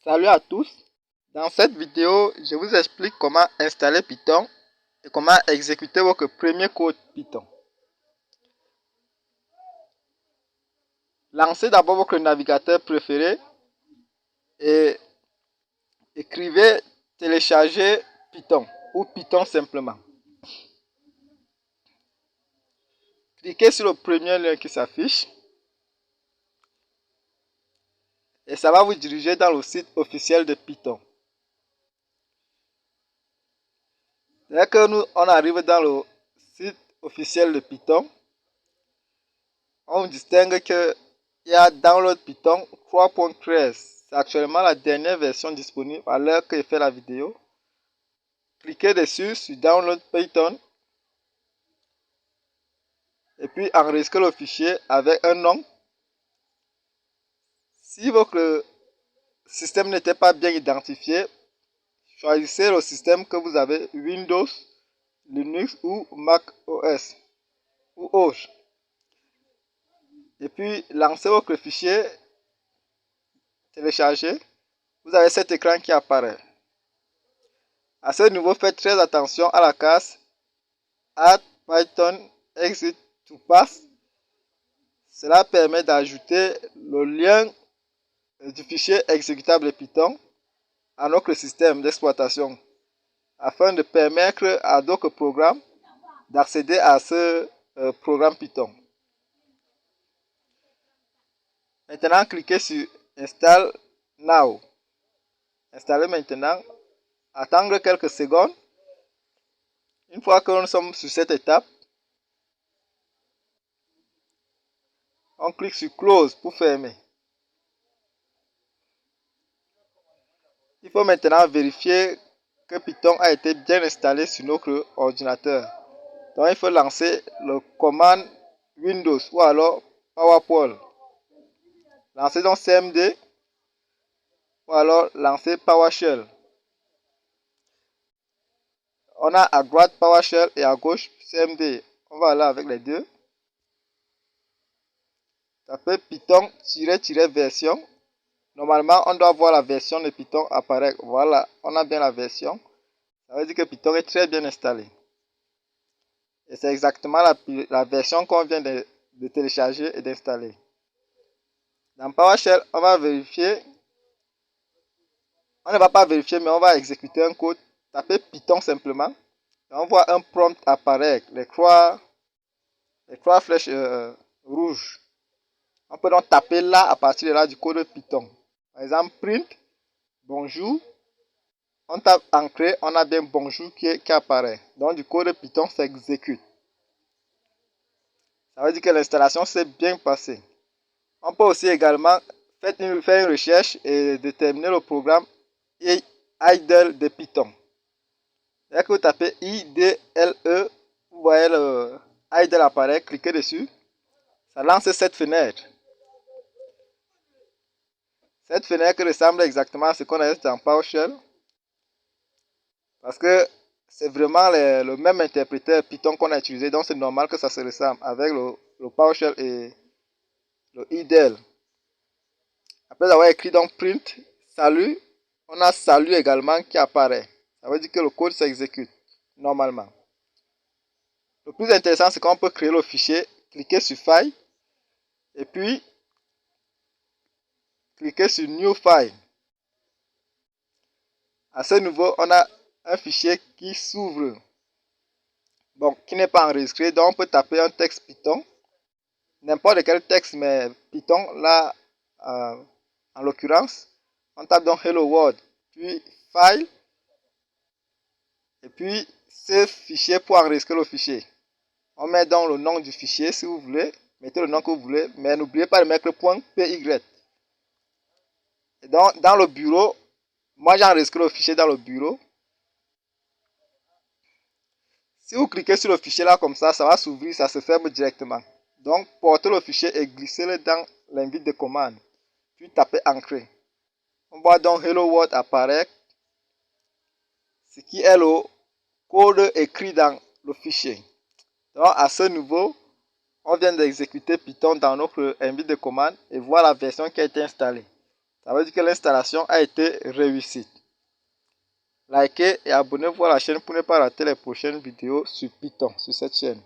Salut à tous. Dans cette vidéo, je vous explique comment installer Python et comment exécuter votre premier code Python. Lancez d'abord votre navigateur préféré et écrivez télécharger Python ou Python simplement. Cliquez sur le premier lien qui s'affiche et ça va vous diriger dans le site officiel de Python. Dès que on arrive dans le site officiel de Python, on distingue qu'il y a Download Python 3.13. C'est actuellement la dernière version disponible à l'heure que je fais la vidéo. Cliquez dessus sur Download Python et puis enregistrez le fichier avec un nom. Si votre système n'était pas bien identifié, choisissez le système que vous avez, Windows, Linux ou Mac OS ou autre. Et puis lancez votre fichier téléchargé. Vous avez cet écran qui apparaît. À ce niveau, faites très attention à la case Add Python Exit to Pass. Cela permet d'ajouter le lien du fichier exécutable Python à notre système d'exploitation afin de permettre à d'autres programmes d'accéder à ce programme Python. Maintenant, cliquez sur Install Now. Installez maintenant. Attendre quelques secondes. Une fois que nous sommes sur cette étape, on clique sur Close pour fermer. Il faut maintenant vérifier que Python a été bien installé sur notre ordinateur. Donc il faut lancer le commande Windows ou alors PowerPoint. Lancez donc CMD ou alors lancez PowerShell. On a à droite PowerShell et à gauche CMD. On va aller avec les deux. Tapez Python-version. Normalement, on doit voir la version de Python apparaître. Voilà, on a bien la version. Ça veut dire que Python est très bien installé. Et c'est exactement la version qu'on vient de télécharger et d'installer. Dans PowerShell, on va vérifier. On ne va pas vérifier, mais on va exécuter un code. Tapez Python simplement. Et on voit un prompt apparaître. Les trois flèches rouges. On peut donc taper là à partir de là du code Python. Par exemple, print, bonjour. On tape entrée, on a bien bonjour qui apparaît. Donc du code Python s'exécute. Ça veut dire que l'installation s'est bien passée. On peut aussi également faire une recherche et déterminer le programme idle de Python. Dès que vous tapez IDLE, vous voyez le idle apparaître, cliquez dessus. Ça lance cette fenêtre. Cette fenêtre ressemble exactement à ce qu'on a dans PowerShell. Parce que c'est vraiment le même interpréteur Python qu'on a utilisé. Donc c'est normal que ça se ressemble avec le PowerShell et le IDL. Après avoir écrit donc print, salut, on a salut également qui apparaît. Ça veut dire que le code s'exécute normalement. Le plus intéressant, c'est qu'on peut créer le fichier, cliquer sur File, et puis cliquer sur New File. À ce niveau, on a un fichier qui s'ouvre. Bon, qui n'est pas enregistré, donc on peut taper un texte Python. N'importe quel texte, mais Python, là, en l'occurrence, on tape donc Hello World, puis File, et puis ce fichier pour enregistrer le fichier. On met donc le nom du fichier si vous voulez, mettez le nom que vous voulez, mais n'oubliez pas de mettre le .py. Et donc, dans le bureau, moi j'ai enregistré le fichier dans le bureau. Si vous cliquez sur le fichier là comme ça va s'ouvrir, ça se ferme directement. Donc, portez le fichier et glissez-le dans l'invite de commande. Puis tapez Ancrer. On voit donc Hello World apparaître, ce qui est le code écrit dans le fichier. Donc, à ce niveau, on vient d'exécuter Python dans notre invite de commande et voir la version qui a été installée. Ça veut dire que l'installation a été réussie. Likez et abonnez-vous à la chaîne pour ne pas rater les prochaines vidéos sur Python, sur cette chaîne.